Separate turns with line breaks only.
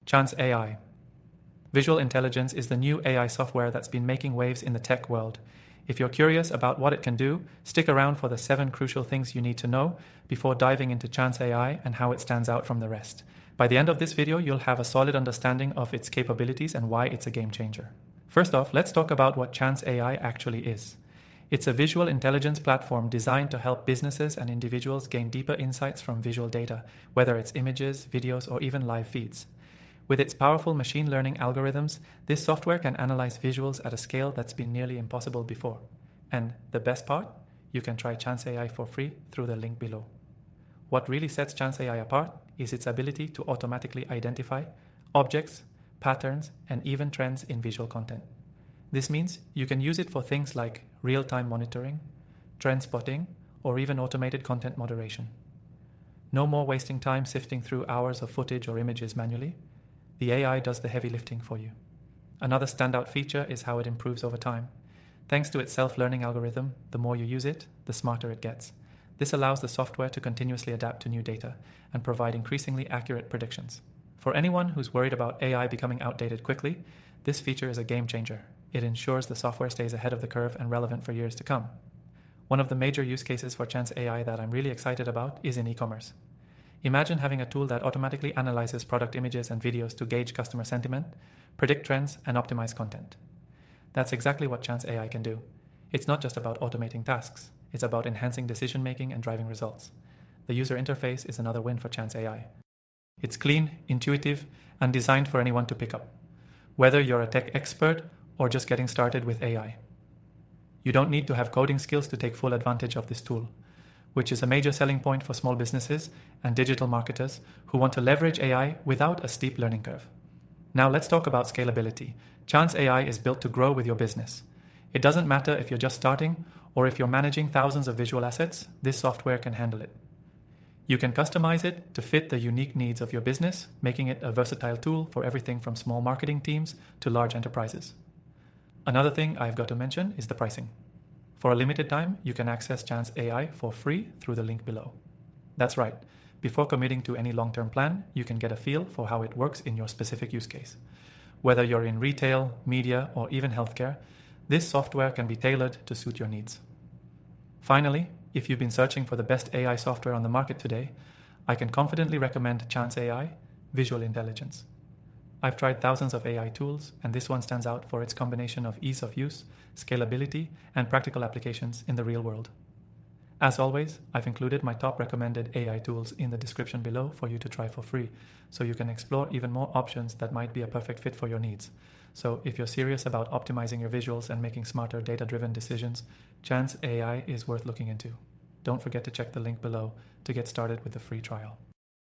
Chance AI. Visual Intelligence is the new AI software that's been making waves in the tech world. If you're curious about what it can do, stick around for the 7 crucial things you need to know before diving into Chance AI and how it stands out from the rest. By the end of this video, you'll have a solid understanding of its capabilities and why it's a game changer. First off, let's talk about what Chance AI actually is. It's a visual intelligence platform designed to help businesses and individuals gain deeper insights from visual data, whether it's images, videos, or even live feeds. With its powerful machine learning algorithms, this software can analyze visuals at a scale that's been nearly impossible before. And the best part? You can try Chance AI for free through the link below. What really sets Chance AI apart is its ability to automatically identify objects, patterns, and even trends in visual content. This means you can use it for things like real-time monitoring, trend spotting, or even automated content moderation. No more wasting time sifting through hours of footage or images manually. The AI does the heavy lifting for you. Another standout feature is how it improves over time. Thanks to its self-learning algorithm, the more you use it, the smarter it gets. This allows the software to continuously adapt to new data and provide increasingly accurate predictions. For anyone who's worried about AI becoming outdated quickly, this feature is a game changer. It ensures the software stays ahead of the curve and relevant for years to come. One of the major use cases for Chance AI that I'm really excited about is in e-commerce. Imagine having a tool that automatically analyzes product images and videos to gauge customer sentiment, predict trends, and optimize content. That's exactly what Chance AI can do. It's not just about automating tasks. It's about enhancing decision-making and driving results. The user interface is another win for Chance AI. It's clean, intuitive, and designed for anyone to pick up, whether you're a tech expert or just getting started with AI. You don't need to have coding skills to take full advantage of this tool, which is a major selling point for small businesses and digital marketers who want to leverage AI without a steep learning curve. Now let's talk about scalability. Chance AI is built to grow with your business. It doesn't matter if you're just starting or if you're managing thousands of visual assets, this software can handle it. You can customize it to fit the unique needs of your business, making it a versatile tool for everything from small marketing teams to large enterprises. Another thing I've got to mention is the pricing. For a limited time, you can access Chance AI for free through the link below. That's right. Before committing to any long-term plan, you can get a feel for how it works in your specific use case. Whether you're in retail, media, or even healthcare, this software can be tailored to suit your needs. Finally, if you've been searching for the best AI software on the market today, I can confidently recommend Chance AI Visual Intelligence. I've tried thousands of AI tools, and this one stands out for its combination of ease of use, scalability, and practical applications in the real world. As always, I've included my top recommended AI tools in the description below for you to try for free, so you can explore even more options that might be a perfect fit for your needs. So if you're serious about optimizing your visuals and making smarter data-driven decisions, Chance AI is worth looking into. Don't forget to check the link below to get started with the free trial.